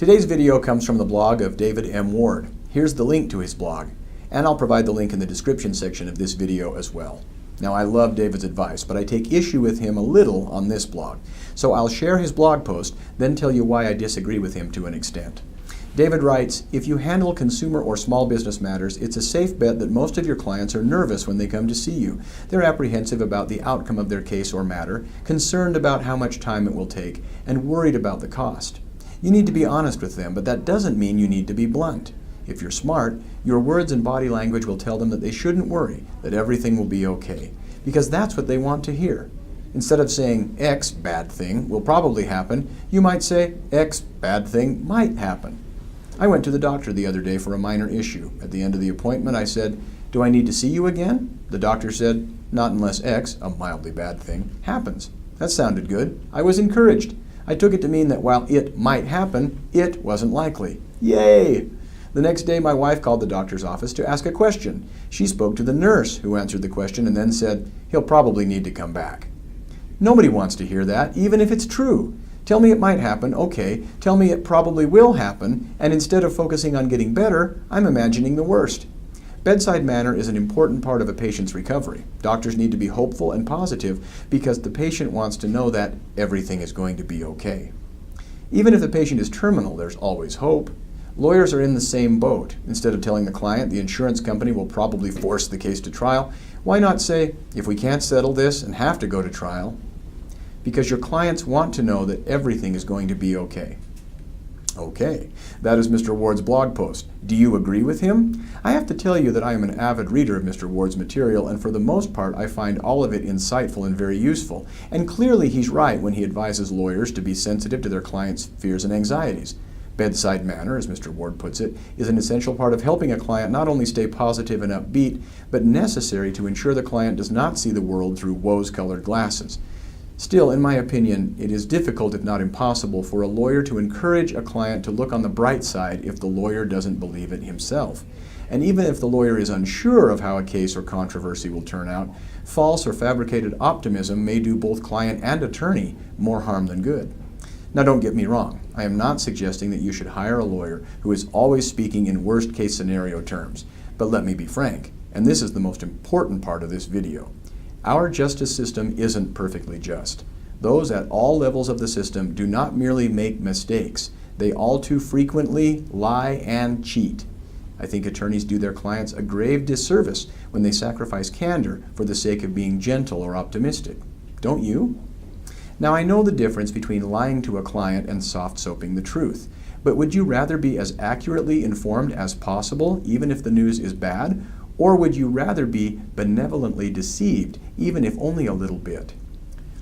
Today's video comes from the blog of David M. Ward. Here's the link to his blog, and I'll provide the link in the description section of this video as well. Now, I love David's advice, but I take issue with him a little on this blog. So I'll share his blog post, then tell you why I disagree with him to an extent. David writes, if you handle consumer or small business matters, it's a safe bet that most of your clients are nervous when they come to see you. They're apprehensive about the outcome of their case or matter, concerned about how much time it will take, and worried about the cost. You need to be honest with them, but that doesn't mean you need to be blunt. If you're smart, your words and body language will tell them that they shouldn't worry, that everything will be okay, because that's what they want to hear. Instead of saying X bad thing will probably happen, you might say X bad thing might happen. I went to the doctor the other day for a minor issue. At the end of the appointment, I said, "Do I need to see you again?" The doctor said, "Not unless X, a mildly bad thing, happens." That sounded good. I was encouraged. I took it to mean that while it might happen, it wasn't likely. Yay! The next day, my wife called the doctor's office to ask a question. She spoke to the nurse, who answered the question and then said, "He'll probably need to come back." Nobody wants to hear that, even if it's true. Tell me it might happen, okay. Tell me it probably will happen, and instead of focusing on getting better, I'm imagining the worst. Bedside manner is an important part of a patient's recovery. Doctors need to be hopeful and positive because the patient wants to know that everything is going to be okay. Even if the patient is terminal, there's always hope. Lawyers are in the same boat. Instead of telling the client the insurance company will probably force the case to trial, why not say, if we can't settle this and have to go to trial? Because your clients want to know that everything is going to be okay. Okay, that is Mr. Ward's blog post. Do you agree with him? I have to tell you that I am an avid reader of Mr. Ward's material, and for the most part I find all of it insightful and very useful. And clearly he's right when he advises lawyers to be sensitive to their clients' fears and anxieties. Bedside manner, as Mr. Ward puts it, is an essential part of helping a client not only stay positive and upbeat, but necessary to ensure the client does not see the world through woes-colored glasses. Still, in my opinion, it is difficult, if not impossible, for a lawyer to encourage a client to look on the bright side if the lawyer doesn't believe it himself. And even if the lawyer is unsure of how a case or controversy will turn out, false or fabricated optimism may do both client and attorney more harm than good. Now, don't get me wrong. I am not suggesting that you should hire a lawyer who is always speaking in worst-case scenario terms. But let me be frank, and this is the most important part of this video. Our justice system isn't perfectly just. Those at all levels of the system do not merely make mistakes. They all too frequently lie and cheat. I think attorneys do their clients a grave disservice when they sacrifice candor for the sake of being gentle or optimistic. Don't you? Now, I know the difference between lying to a client and soft-soaping the truth, but would you rather be as accurately informed as possible, even if the news is bad? Or would you rather be benevolently deceived, even if only a little bit?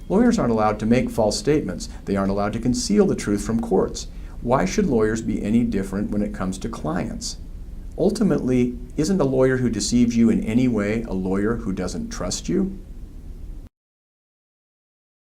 Lawyers aren't allowed to make false statements. They aren't allowed to conceal the truth from courts. Why should lawyers be any different when it comes to clients? Ultimately, isn't a lawyer who deceives you in any way a lawyer who doesn't trust you?